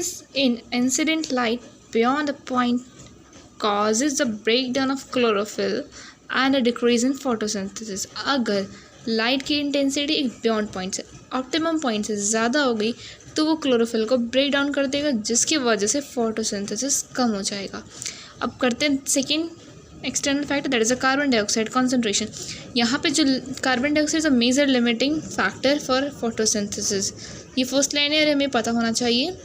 increase in incident light beyond a point causes the breakdown of chlorophyll and a decrease in photosynthesis. अगर light की intensity एक beyond point से optimum point से ज़्यादा हो गई तो वो क्लोरोफिल को ब्रेक डाउन कर देगा, जिसकी वजह से फोटोसिंथेसिस कम हो जाएगा। अब करते हैं second external factor, that is a carbon dioxide concentration. यहाँ पे जो carbon dioxide is a major limiting factor for photosynthesis. ये फर्स्ट लाइन है, हमें पता होना चाहिए।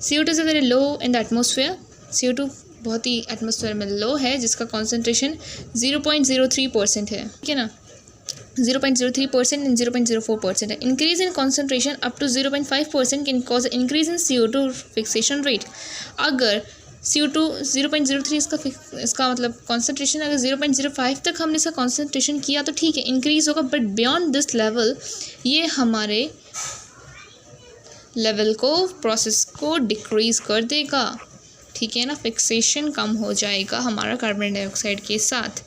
CO2 is very low in the atmosphere. CO2 बहुत ही एटमोसफेयर में लो है, जिसका कॉन्सेंट्रेशन 0.03% है, ठीक है ना। 0.03% and 0.04% है। Increase in concentration up to 0.5% can cause increase in CO2 fixation rate. अगर CO2 0.03 इसका मतलब कॉन्सेंट्रेशन, अगर 0.05 तक हमने इसका कॉन्सेंट्रेशन किया तो ठीक है, इंक्रीज होगा, बट बियॉन्ड दिस लेवल ये हमारे लेवल को, प्रोसेस को डिक्रीज कर देगा, ठीक है ना। फिक्सेशन कम हो जाएगा हमारा कार्बन डाइऑक्साइड के साथ।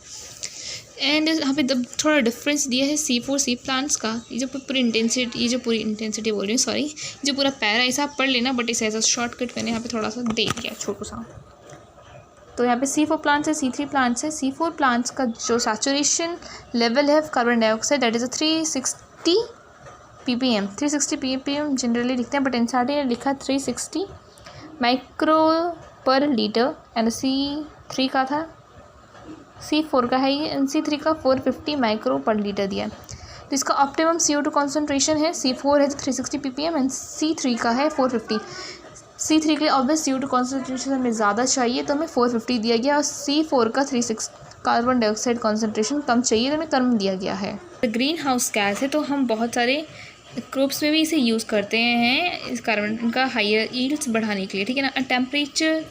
एंड यहाँ पे थोड़ा डिफरेंस दिया है C4C प्लांट्स का। ये जो पूरी इंटेंसिटी बोल रही हूँ, सॉरी, जो पूरा पैरा ऐसा आप पढ़ लेना, बट इसे एज अ शॉर्टकट मैंने यहाँ पे थोड़ा सा दे दिया छोटू सा। तो यहाँ पे C4 प्लांट्स है, C3 प्लांट्स है। C4 प्लांट्स का जो सैचुरेशन लेवल है carbon dioxide, that is 360 ppm। 360 ppm generally लिखते हैं, बट एनसीईआरटी ने लिखा 360 माइक्रो पर लीटर। एंड C3 का था, C4 का है ये, एंड C3 का 450 माइक्रो पर लीटर दिया है। तो इसका ऑप्टिमम CO2 कॉन्सेंट्रेशन है, C4 है तो 360 ppm एंड C3 का है 450। C3 के लिए ऑब्वियस CO2 कॉन्सेंट्रेशन हमें ज़्यादा चाहिए, तो हमें 450 दिया गया, और C4 का 36 कार्बन डाइऑक्साइड कॉन्सेंट्रेशन कम चाहिए, तो हमें कम दिया गया है। ग्रीन हाउस गैस है, तो हम बहुत सारे क्रॉप्स में भी इसे यूज़ करते हैं इस कार्बन का हायर यील्ड्स बढ़ाने के लिए, ठीक है ना। टेम्परेचर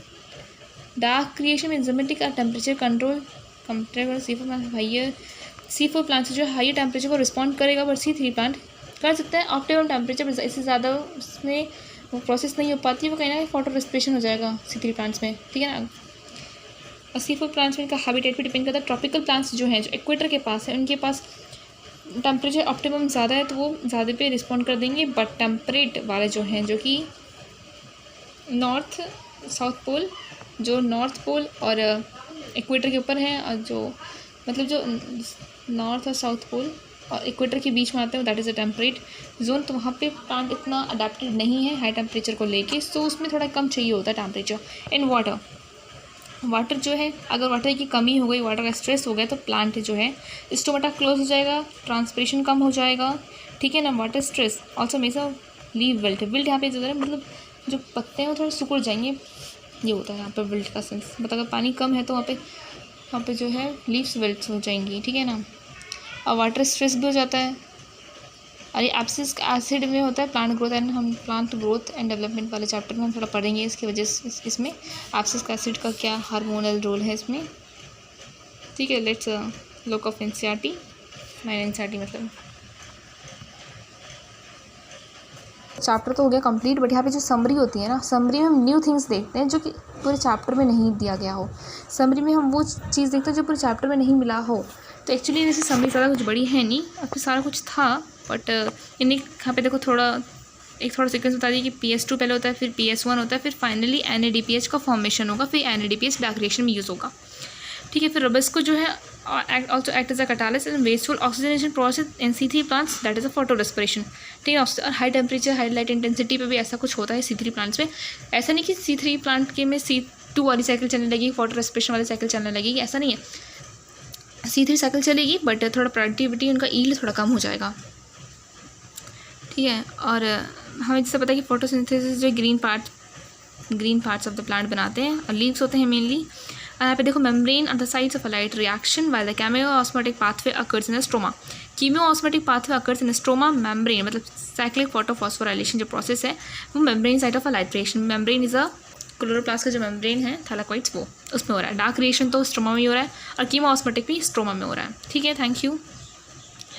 डार्क क्रिएशन में enzymatic temperature control compare C4 plant से जो हायर टेम्परेचर को रिस्पॉन्ड करेगा, बट C3 प्लांट कर सकते हैं ऑप्टिमम टेम्परेचर, इससे ज़्यादा उसमें वो प्रोसेस नहीं हो पाती, वो कहीं ना कहीं फोटो रेस्पिरेशन हो जाएगा C3 प्लांट्स में, ठीक है ना। और C4 प्लांट्स में इनका हैबिटेट पे डिपेंड करता है। ट्रॉपिकल प्लांट्स जो हैं, जो इक्वेटर के पास है, उनके पास टेम्परेचर ऑप्टिमम ज़्यादा है, तो वो ज़्यादा पे रिस्पॉन्ड कर देंगे। बट टेम्परेट वाले जो हैं, जो कि नॉर्थ साउथ पोल, जो नॉर्थ पोल और इक्वेटर के ऊपर हैं, और जो मतलब जो नॉर्थ और साउथ पोल और इक्वेटर के बीच में आते हैं, that is a temperate zone. तो वहाँ पे प्लांट इतना अडेप्टेड नहीं है हाई टेम्परेचर को लेके, सो उसमें थोड़ा कम चाहिए होता है टेम्परेचर। इन वाटर जो है, अगर वाटर की कमी हो गई, वाटर का स्ट्रेस हो गया, तो प्लांट जो है स्टोमेटा क्लोज हो जाएगा, ट्रांसपिरेशन कम हो जाएगा, ठीक है ना। वाटर स्ट्रेस ऑल्सो हमेशा लीव विल्ट यहाँ पे जो है, मतलब जो पत्ते हैं वो थोड़े सिकुड़ जाएंगे, ये होता है यहाँ पे विल्ट का सेंस। मतलब अगर पानी कम है तो वहाँ पे जो है लीव्स विल्ट हो जाएंगी, ठीक है ना। और वाटर स्ट्रेस भी हो जाता है, और ये एब्सिक एसिड में होता है प्लांट ग्रोथ एंड, हम प्लांट ग्रोथ एंड डेवलपमेंट वाले चैप्टर में हम थोड़ा पढ़ेंगे इसकी वजह से, इसमें एब्सिक एसिड का क्या हार्मोनल रोल है इसमें, ठीक है। Let's look of NCERT, NCERT मतलब चैप्टर तो हो गया कंप्लीट, बट यहाँ पे जो समरी होती है ना, समरी में हम न्यू थिंग्स देखते हैं जो कि पूरे चैप्टर में नहीं दिया गया हो। समरी में हम वो चीज़ देखते हैं जो पूरे चैप्टर में नहीं मिला हो। तो एक्चुअली जैसे समरी ज़्यादा कुछ बड़ी है नहीं, अब तो सारा कुछ था, बट इन्हें यहाँ पे देखो थोड़ा सीक्वेंस बता दिया कि PS2 पहले होता है, फिर PS1 होता है, फिर फाइनली NADPH का फॉर्मेशन होगा, फिर NADPH बैक रिएक्शन में यूज़ होगा, ठीक है। फिर रबस्को जो है also act as a catalyst and wasteful oxygenation process in C3 plants, that is a photorespiration, ठीक है। और high temperature high light intensity पे भी ऐसा कुछ होता है C3 प्लांट्स में। ऐसा नहीं कि C3 प्लांट के में C2 वाली साइकिल चलने लगेगी, फोटो रेस्पिरेशन वाली साइकिल चलने लगेगी, ऐसा नहीं है। C3 साइकिल चलेगी, बट थोड़ा प्रोडक्टिविटी उनका ईल्ड थोड़ा कम हो जाएगा, ठीक है। और हमें जैसे पता है कि फोटोसिंथेसिस जो green parts of the plant बनाते हैं, और लीव्स होते हैं मेनली। यहाँ पे देखो membrane on the sides of a light reaction while the chemiosmotic pathway occurs in the stroma. Chemiosmotic pathway occurs in stroma membrane, मतलब साइक्लिक फोटोफॉस्फोराइलेशन जो प्रोसेस है वो membrane side of a light reaction. Membrane is a chloroplast का जो membrane है थैलाकोइड्स, वो उसमें हो रहा है। डार्क रिएक्शन तो स्ट्रोमा में ही हो रहा है, और कीमियोऑस्मोटिक भी स्ट्रोमा में हो रहा है, ठीक है। Thank you,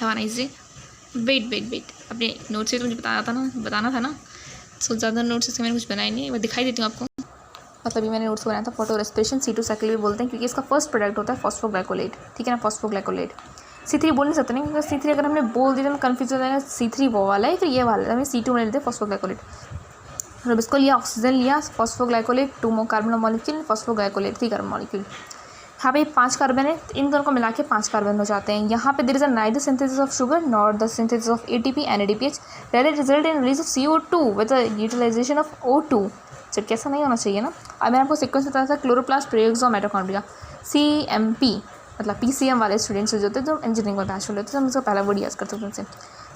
have a nice day. Wait अपने नोट से तो मुझे बताना था ना, सो ज़्यादा नोट्स से मैंने कुछ बनाया नहीं, मैं दिखाई देती हूँ आपको। मतलब अभी मैंने नोट्स बनाया था, फोटो रेस्पिरेशन C2 साइकिल भी बोलते हैं, क्योंकि इसका फर्स्ट प्रोडक्ट होता है फॉस्फोग्लाइकोलेट, ठीक है ना। फॉस्फोग्लाइकोलेट C3 बोल नहीं सकते नहीं, क्योंकि C3 अगर हमने बोल दिया तो कन्फ्यूज हो जाएगा, C3 वो वाला है फिर ये वाला है, हमें C2 में लेते हैं फॉस्फोग्लाइकोलेट। और इसको लिया, ऑक्सीजन लिया, phosphoglycolate 2 more carbon molecule, phosphoglycolate 3 carbon molecule. यहाँ पे 5 कार्बन है, इन दोनों को मिला के 5 कार्बन हो जाते हैं। यहाँ पे there is a neither synthesis of sugar nor the synthesis of ATP and ADPH rather result in release of CO2 with the utilisation of O2। जबकि ऐसा नहीं होना चाहिए ना। अब मैंने आपको सीक्वेंस बताया था, क्लोरोप्लास्ट, प्रोटोजोआ, मिटोकॉन्ड्रिया। CMP मतलब PCM वाले स्टूडेंट्स जो होते हैं, जो इंजीनियरिंग में बैच होते हैं, तो हम इसका पहला वर्ड यूज़ करते हैं उनसे।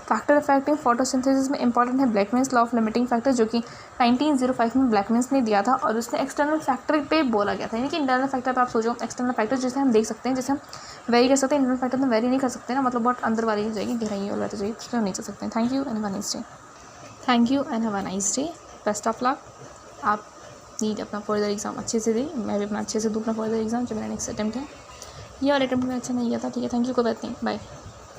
फैक्टर अफेक्टिंग फोटोसिंथेसिस में इंपॉर्टेंट है ब्लैकमैन्स लॉ ऑफ लिमिटिंग फैक्टर, जो कि 1905 में ब्लैकमैन्स ने दिया था, और उसने एक्सटर्नल फैक्टर पे बोला गया था। यानी कि इंटरनल फैक्टर पर आप सोचो, एक्सटर्नल फैक्टर जैसे हम देख सकते हैं, जैसे हम वेरी कर सकते हैं, इंटरनल फैक्टर में वेरी नहीं कर सकते ना, मतलब बहुत अंदर वाली हो जाएगी, गहराई वाली हो जाएगी, उसमें हम नहीं कर सकते हैं। Thank you and have a nice day. Thank you and have a nice day. Best of luck. आप नीट अपना फर्दर एग्जाम अच्छे से दी, मैं भी अपना अच्छे से दूँ अपना फर्दर एग्जाम, जो मेरा नेक्स्ट अटैम्प्ट है। ये और अटैम्प्ट में अच्छा नहीं गया था, ठीक है। थैंक यू, कोई बात नहीं, बाय।